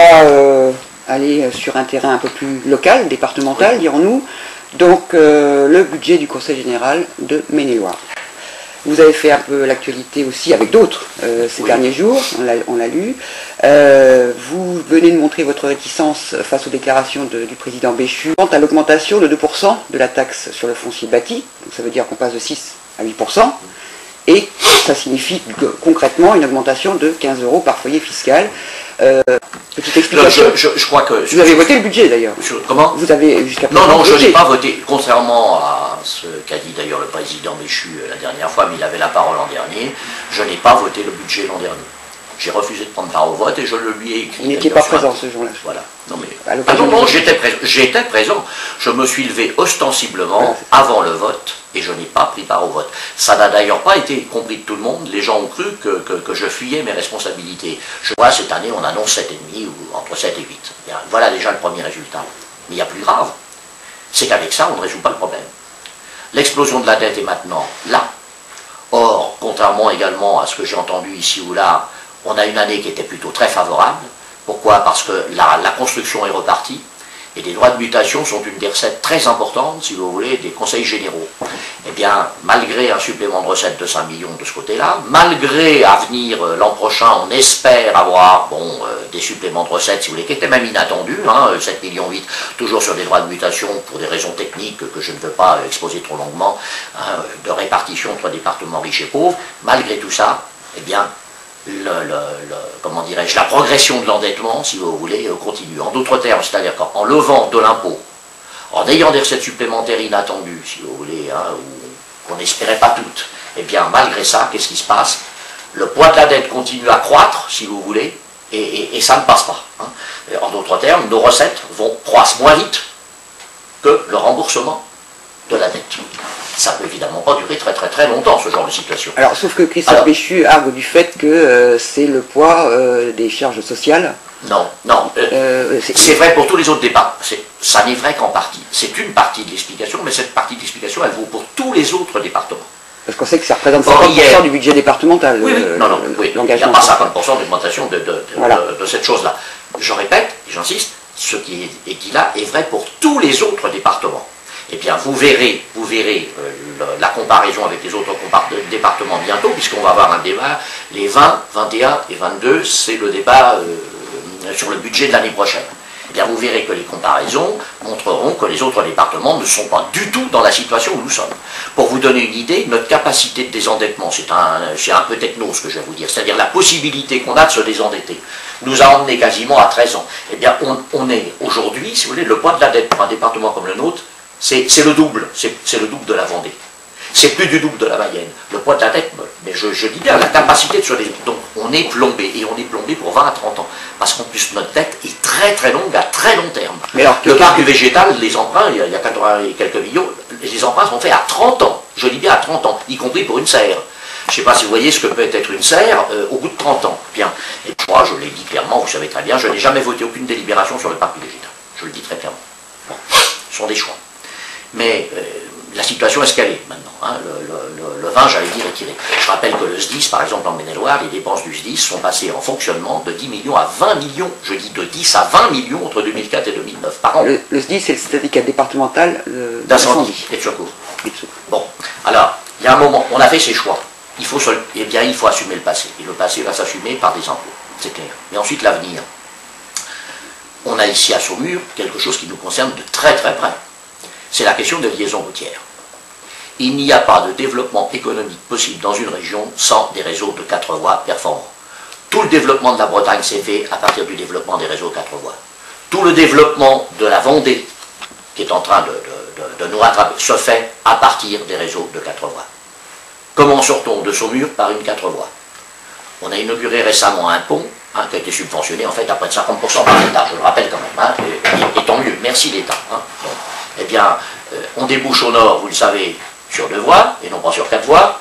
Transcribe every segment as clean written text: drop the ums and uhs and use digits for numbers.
va aller sur un terrain un peu plus local, départemental, dirons-nous. Donc le budget du Conseil général de Maine-et-Loire. Vous avez fait un peu l'actualité aussi avec d'autres ces derniers jours, on l'a lu. Vous venez de montrer votre réticence face aux déclarations du président Béchu quant à l'augmentation de 2% de la taxe sur le foncier bâti. Donc ça veut dire qu'on passe de 6 à 8%. Et ça signifie concrètement une augmentation de 15 € par foyer fiscal. Petite explication. Je crois que... Vous avez voté le budget d'ailleurs. Comment? Vous avez jusqu'à présent Non, je n'ai pas voté. Contrairement à ce qu'a dit d'ailleurs le président Béchu la dernière fois, mais il avait la parole l'an dernier, je n'ai pas voté le budget l'an dernier. J'ai refusé de prendre part au vote et je le lui ai écrit. Vous n'étiez pas présent ce jour-là. Voilà. Non, j'étais présent. Je me suis levé ostensiblement avant le vote et je n'ai pas pris part au vote. Ça n'a d'ailleurs pas été compris de tout le monde. Les gens ont cru que je fuyais mes responsabilités. Je vois, cette année, on annonce 7,5 ou entre 7 et 8. Bien, voilà déjà le premier résultat. Mais il y a plus grave. C'est qu'avec ça, on ne résout pas le problème. L'explosion de la dette est maintenant là. Or, contrairement également à ce que j'ai entendu ici ou là, on a une année qui était plutôt très favorable. Pourquoi? Parce que la construction est repartie et les droits de mutation sont une des recettes très importantes, si vous voulez, des conseils généraux. Eh bien, malgré un supplément de recettes de 5 millions de ce côté-là, malgré à venir l'an prochain, on espère avoir des suppléments de recettes, si vous voulez, qui étaient même inattendus, 7,8 millions, toujours sur des droits de mutation pour des raisons techniques que je ne veux pas exposer trop longuement, de répartition entre départements riches et pauvres. Malgré tout ça, eh bien, comment dirais-je, la progression de l'endettement, si vous voulez, continue. En d'autres termes, c'est-à-dire qu'en levant de l'impôt, en ayant des recettes supplémentaires inattendues, si vous voulez, ou qu'on n'espérait pas toutes, eh bien, malgré ça, qu'est-ce qui se passe? Le poids de la dette continue à croître, si vous voulez, et ça ne passe pas. En d'autres termes, nos recettes croissent moins vite que le remboursement de la dette. Ça peut évidemment pas durer très très très longtemps, ce genre de situation. Alors, sauf que Christophe Béchu argue du fait que c'est le poids des charges sociales. Non, c'est vrai pour tous les autres débats. Ça n'est vrai qu'en partie. C'est une partie de l'explication, mais cette partie de l'explication, elle vaut pour tous les autres départements. Parce qu'on sait que ça représente 50% du budget départemental. Oui, il n'y a pas 50% d'augmentation de cette chose-là. Je répète, et j'insiste, ce qui est dit là est vrai pour tous les autres départements. Eh bien, vous verrez la comparaison avec les autres départements bientôt, puisqu'on va avoir un débat, les 20, 21 et 22, c'est le débat sur le budget de l'année prochaine. Eh bien, vous verrez que les comparaisons montreront que les autres départements ne sont pas du tout dans la situation où nous sommes. Pour vous donner une idée, notre capacité de désendettement, c'est un peu techno ce que je vais vous dire, c'est-à-dire la possibilité qu'on a de se désendetter, nous a emmené quasiment à 13 ans. Eh bien, on est aujourd'hui, si vous voulez, le poids de la dette pour un département comme le nôtre, c'est le double, c'est le double de la Vendée. C'est plus du double de la Mayenne. Le poids de la dette, mais je dis bien, la capacité de se désendetter. Donc on est plombé, et on est plombé pour 20 à 30 ans. Parce qu'en plus, notre dette est très très longue, à très long terme. Mais alors, le parc du végétal, les emprunts, il y a 80 et quelques millions, les emprunts sont faits à 30 ans. Je dis bien à 30 ans, y compris pour une serre. Je ne sais pas si vous voyez ce que peut être une serre au bout de 30 ans. Bien. Et moi, je l'ai dit clairement, vous savez très bien, je n'ai jamais voté aucune délibération sur le parc du végétal. Je le dis très clairement. Bon. Ce sont des choix. Mais la situation est ce qu'elle est maintenant. Le vin, j'allais dire, est tiré. Je rappelle que le SDIS, par exemple en Maine-et-Loire, les dépenses du SDIS sont passées en fonctionnement de 10 millions à 20 millions, je dis de 10 à 20 millions entre 2004 et 2009 par an. Le SDIS, c'est le syndicat départemental d'incendie et de secours. Bon, alors, il y a un moment, on a fait ses choix. Il faut assumer le passé. Et le passé va s'assumer par des impôts, c'est clair. Mais ensuite, l'avenir. On a ici à Saumur quelque chose qui nous concerne de très très près. C'est la question des liaisons routières. Il n'y a pas de développement économique possible dans une région sans des réseaux de 4 voies performants. Tout le développement de la Bretagne s'est fait à partir du développement des réseaux 4 voies. Tout le développement de la Vendée, qui est en train de nous rattraper, se fait à partir des réseaux de 4 voies. Comment sort-on de Saumur par une 4 voies? On a inauguré récemment un pont qui a été subventionné en fait à près de 50% par l'État, je le rappelle quand même, et tant mieux, merci l'État. Bon. Eh bien, on débouche au nord, vous le savez, sur 2 voies, et non pas sur 4 voies.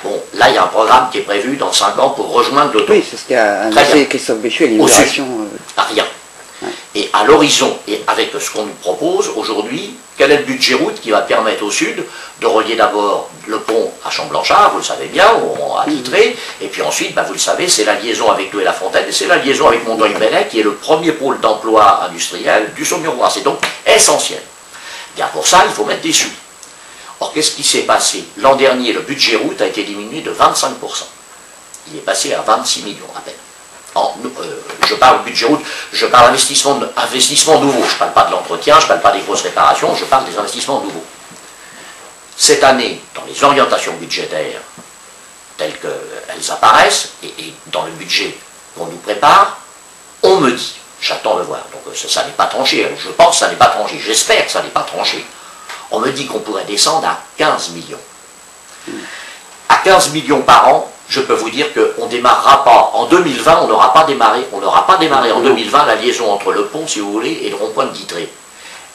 Bon, là, il y a un programme qui est prévu dans 5 ans pour rejoindre l'autoroute. Oui, c'est ce qu'a annoncé Christophe Béchu à l'inauguration. Rien. Ouais. Et à l'horizon, et avec ce qu'on nous propose aujourd'hui, quel est le budget route qui va permettre au sud de relier d'abord le pont à Champ-Blanchard, vous le savez bien, à Titré, et puis ensuite, vous le savez, c'est la liaison avec Douai-la-Fontaine, et c'est la liaison avec Montreuil-Bellec, qui est le premier pôle d'emploi industriel du Saumurois. C'est donc essentiel. Bien pour ça, il faut mettre des sous. Or, qu'est-ce qui s'est passé? L'an dernier, le budget route a été diminué de 25%. Il est passé à 26 millions à peine. Je parle budget route, je parle investissement nouveau, je ne parle pas de l'entretien, je ne parle pas des grosses réparations, je parle des investissements nouveaux. Cette année, dans les orientations budgétaires telles qu'elles apparaissent, et dans le budget qu'on nous prépare, on me dit, j'attends de voir, donc ça n'est pas tranché, je pense que ça n'est pas tranché, j'espère que ça n'est pas tranché, on me dit qu'on pourrait descendre à 15 millions. À 15 millions par an, je peux vous dire qu'on ne démarrera pas en 2020, on n'aura pas démarré en 2020 la liaison entre le pont, si vous voulez, et le rond-point de Titré.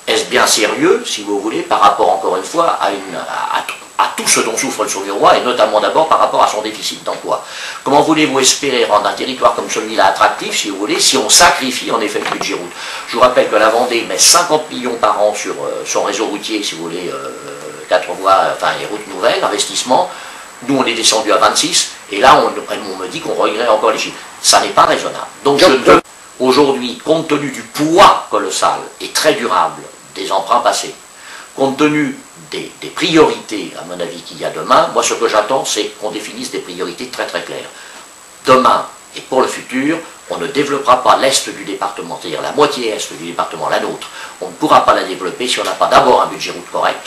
Est-ce bien sérieux, si vous voulez, par rapport, encore une fois, à tout ce dont souffre le Saumurois, et notamment d'abord par rapport à son déficit d'emploi? Comment voulez-vous espérer rendre un territoire comme celui-là attractif, si vous voulez, si on sacrifie en effet le budget route? Je vous rappelle que la Vendée met 50 millions par an sur son réseau routier, si vous voulez, 4 voies, enfin, et routes nouvelles, investissement. Nous, on est descendu à 26, et là, on me dit qu'on regrette encore les chiffres. Ça n'est pas raisonnable. Donc, aujourd'hui, compte tenu du poids colossal et très durable des emprunts passés, compte tenu des priorités, à mon avis, qu'il y a demain, moi, ce que j'attends, c'est qu'on définisse des priorités très très claires. Demain, et pour le futur, on ne développera pas l'est du département, c'est-à-dire la moitié est du département, la nôtre. On ne pourra pas la développer si on n'a pas d'abord un budget route correct.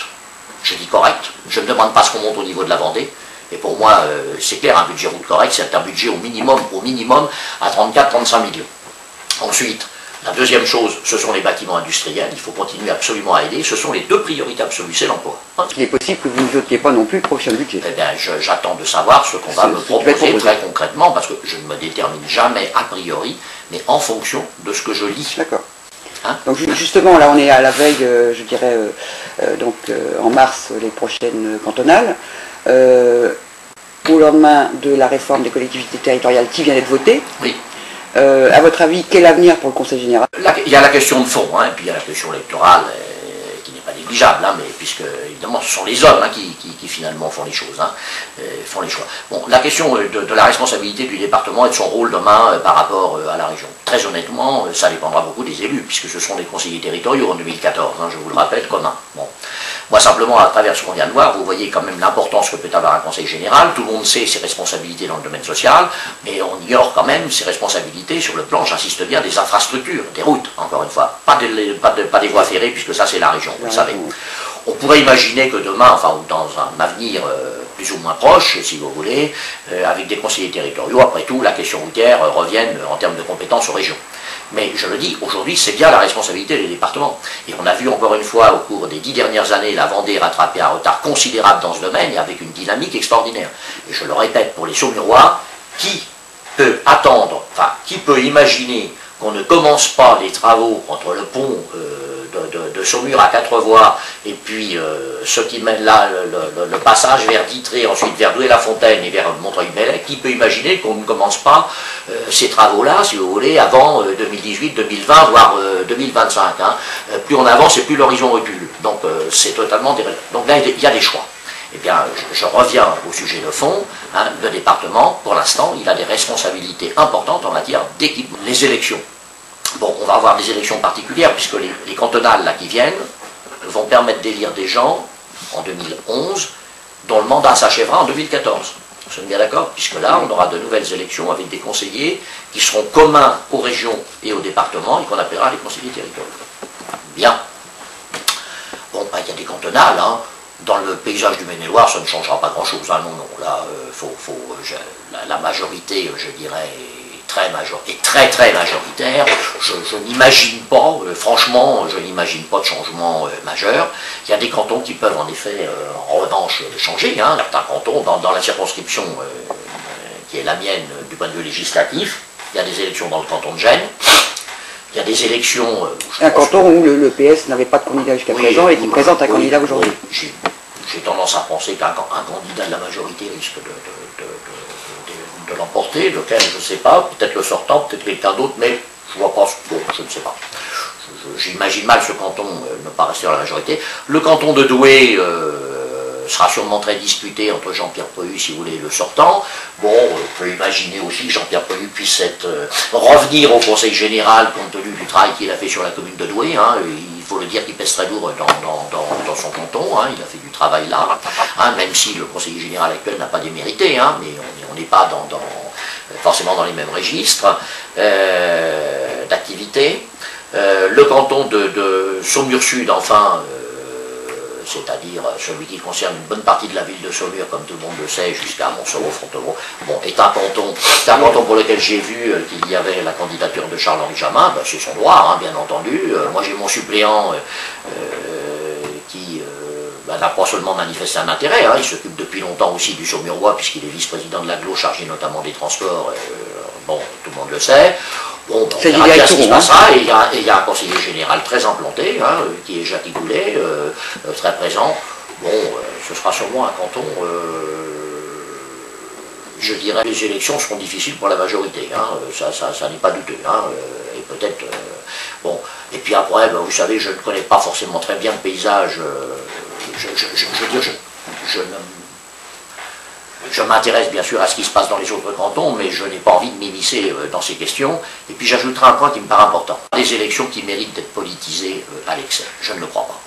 Je dis correct, je ne demande pas ce qu'on monte au niveau de la Vendée. Et pour moi, c'est clair, un budget route correct, c'est un budget au minimum à 34-35 millions. Ensuite, la deuxième chose, ce sont les bâtiments industriels, il faut continuer absolument à aider, ce sont les deux priorités absolues, c'est l'emploi. Il est possible que vous ne votiez pas non plus le prochain budget. Eh bien, j'attends de savoir ce qu'on va me proposer très concrètement, parce que je ne me détermine jamais a priori, mais en fonction de ce que je lis. D'accord. Hein? Donc justement, là on est à la veille, je dirais, en mars, les prochaines cantonales. Au lendemain de la réforme des collectivités territoriales qui vient d'être votée, oui. À votre avis, quel avenir pour le Conseil général? Il y a la question de fond, et puis il y a la question électorale, qui n'est pas négligeable, mais puisque évidemment ce sont les hommes qui finalement font les choses, font les choix. Bon, la question de la responsabilité du département et de son rôle demain par rapport à la région. Très honnêtement, ça dépendra beaucoup des élus, puisque ce sont des conseillers territoriaux en 2014, je vous le rappelle, commun. Bon. Moi, simplement, à travers ce qu'on vient de voir, vous voyez quand même l'importance que peut avoir un conseil général. Tout le monde sait ses responsabilités dans le domaine social, mais on ignore quand même ses responsabilités sur le plan, j'insiste bien, des infrastructures, des routes, encore une fois. Pas des voies ferrées, puisque ça, c'est la région, vous le savez. On pourrait imaginer que demain, enfin, ou dans un avenir plus ou moins proche, si vous voulez, avec des conseillers territoriaux, après tout, la question routière revienne en termes de compétences aux régions. Mais je le dis, aujourd'hui, c'est bien la responsabilité des départements. Et on a vu encore une fois, au cours des 10 dernières années, la Vendée rattraper un retard considérable dans ce domaine et avec une dynamique extraordinaire. Et je le répète, pour les Saumurois, qui peut attendre, enfin, qui peut imaginer qu'on ne commence pas les travaux entre le pont de Saumur à 4 voies et puis ce qui mène là, le passage vers Titré, ensuite vers Douai-la-Fontaine et vers Montreuil-Bellec, qui peut imaginer qu'on ne commence pas ces travaux-là, si vous voulez, avant 2018, 2020, voire 2025. Plus on avance et plus l'horizon recule. Donc c'est totalement... Donc là, il y a des choix. Eh bien, je reviens au sujet de fond. Le département, pour l'instant, il a des responsabilités importantes en matière d'équipement. Les élections. Bon, on va avoir des élections particulières, puisque les cantonales là, qui viennent vont permettre d'élire des gens en 2011, dont le mandat s'achèvera en 2014. Nous sommes bien d'accord, puisque là, on aura de nouvelles élections avec des conseillers qui seront communs aux régions et aux départements, et qu'on appellera les conseillers territoriaux. Bien. Bon, il y a des cantonales, dans le paysage du Maine-et-Loire, ça ne changera pas grand-chose. Non, là, la majorité, je dirais, est très majoritaire. Je n'imagine pas, franchement, je n'imagine pas de changement majeur. Il y a des cantons qui peuvent en effet, en revanche, changer. Certains cantons, dans la circonscription qui est la mienne du point de vue législatif, il y a des élections dans le canton de Gênes. Il y a des élections... un canton où le PS n'avait pas de candidat jusqu'à présent et qui présente un candidat aujourd'hui. J'ai tendance à penser qu'un candidat de la majorité risque de l'emporter, lequel je ne sais pas, peut-être le sortant, peut-être quelqu'un d'autre, mais je vois pas, bon, je ne sais pas. j'imagine mal ce canton ne pas rester dans la majorité. Le canton de Douai sera sûrement très disputé entre Jean-Pierre Pohu, si vous voulez, le sortant. Bon, on peut imaginer aussi que Jean-Pierre Pohu puisse revenir au Conseil général compte tenu du travail qu'il a fait sur la commune de Douai. Hein. Il faut le dire qu'il pèse très lourd dans son canton. Hein. Il a fait du travail là, hein, même si le conseiller général actuel n'a pas démérité, hein, mais on n'est pas forcément dans les mêmes registres d'activité. Le canton de Saumur-Sud, enfin, c'est-à-dire celui qui concerne une bonne partie de la ville de Saumur, comme tout le monde le sait, jusqu'à Montsoreau-Fontevraud, bon, est un canton pour lequel j'ai vu qu'il y avait la candidature de Charles-Henri Jamin. Ben, c'est son droit, hein, bien entendu. Moi j'ai mon suppléant qui n'a pas seulement manifesté un intérêt, hein, il s'occupe depuis longtemps aussi du Saumurois, puisqu'il est vice-président de l'agglo, chargé notamment des transports, bon, tout le monde le sait. Bon, on verra bien ce qui se passera, et il y a un conseiller général très implanté, hein, qui est Jacques Goulet, très présent. Bon, ce sera sûrement un canton, je dirais, les élections seront difficiles pour la majorité, hein, ça n'est pas douteux, hein, et peut-être, bon, et puis après, ben, vous savez, je ne connais pas forcément très bien le paysage, je m'intéresse bien sûr à ce qui se passe dans les autres cantons, mais je n'ai pas envie de m'immiscer dans ces questions. Et puis j'ajouterai un point qui me paraît important. Des élections qui méritent d'être politisées à l'excès. Je ne le crois pas.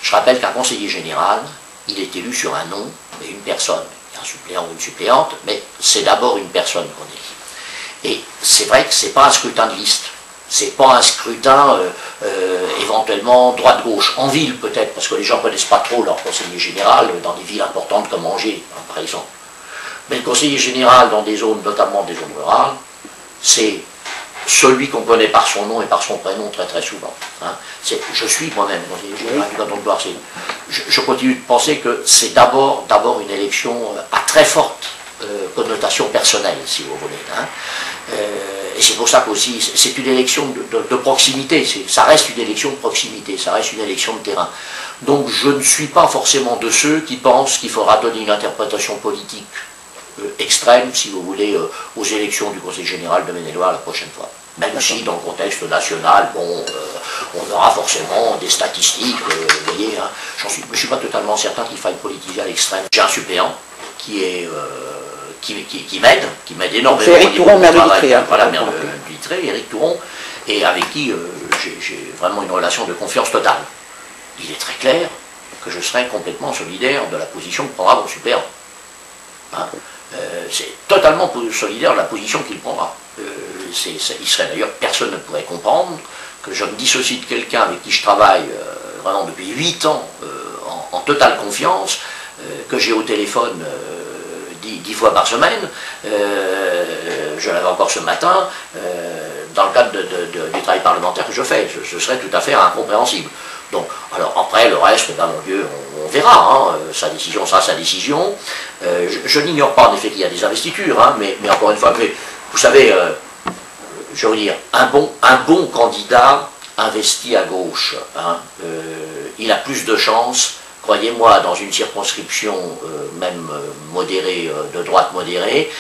Je rappelle qu'un conseiller général, il est élu sur un nom et une personne. Il y a un suppléant ou une suppléante, mais c'est d'abord une personne qu'on élit. Et c'est vrai que ce n'est pas un scrutin de liste. C'est pas un scrutin éventuellement droite-gauche. En ville peut-être, parce que les gens ne connaissent pas trop leur conseiller général dans des villes importantes comme Angers, hein, par exemple. Mais le conseiller général dans des zones, notamment des zones rurales, c'est celui qu'on connaît par son nom et par son prénom très très souvent. Hein. Je suis moi-même conseiller général du canton de Loire. Je continue de penser que c'est d'abord une élection à très forte connotation personnelle, si vous voulez. Hein. Et c'est pour ça qu'aussi, c'est une élection de proximité, ça reste une élection de proximité, ça reste une élection de terrain. Donc je ne suis pas forcément de ceux qui pensent qu'il faudra donner une interprétation politique extrême, si vous voulez, aux élections du Conseil général de Maine-et-Loire la prochaine fois. Même si dans le contexte national, bon, on aura forcément des statistiques, vous voyez, hein, je ne suis pas totalement certain qu'il faille politiser à l'extrême. J'ai un suppléant qui est... qui m'aide énormément. C'est Éric Touron, maire de Vitré. Hein. Voilà, maire de Vitré, Éric Touron, et avec qui j'ai vraiment une relation de confiance totale. Il est très clair que je serai complètement solidaire de la position que prendra mon suppléant. Hein. C'est totalement solidaire de la position qu'il prendra. Il serait d'ailleurs, personne ne pourrait comprendre que je me dissocie de quelqu'un avec qui je travaille vraiment depuis 8 ans en totale confiance, que j'ai au téléphone 10 fois par semaine, je l'avais encore ce matin, dans le cadre du travail parlementaire que je fais. Ce serait tout à fait incompréhensible. Donc, alors après, le reste, ben, mon Dieu, on verra, hein, sa décision sera sa décision. Je n'ignore pas en effet qu'il y a des investitures, hein, mais encore une fois, vous savez, je veux dire, un bon candidat investi à gauche, hein, il a plus de chances, croyez-moi, dans une circonscription même modérée, de droite modérée,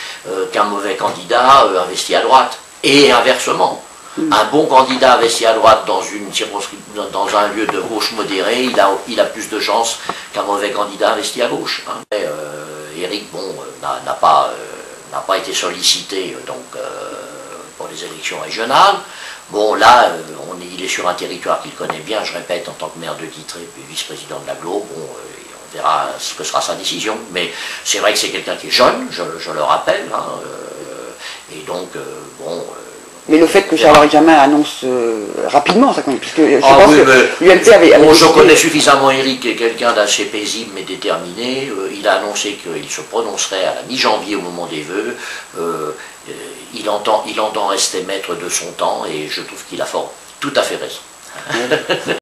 qu'un mauvais candidat investi à droite. Et inversement, un bon candidat investi à droite dans un lieu de gauche modérée, il a plus de chances qu'un mauvais candidat investi à gauche. Hein. Éric, bon, n'a pas été sollicité donc, pour les élections régionales. Bon, là, il est sur un territoire qu'il connaît bien, je répète, en tant que maire de Vitré, puis vice-président de l'agglo. Bon, on verra ce que sera sa décision, mais c'est vrai que c'est quelqu'un qui est jeune, je le rappelle, hein, et donc, bon... mais le fait que Charles-Henri Jamin annonce rapidement, ça compte, puisque je pense que l'UMP avait je connais suffisamment Éric, qui est quelqu'un d'assez paisible mais déterminé. Il a annoncé qu'il se prononcerait à la mi-janvier au moment des vœux. Il entend rester maître de son temps, et je trouve qu'il a tout à fait raison.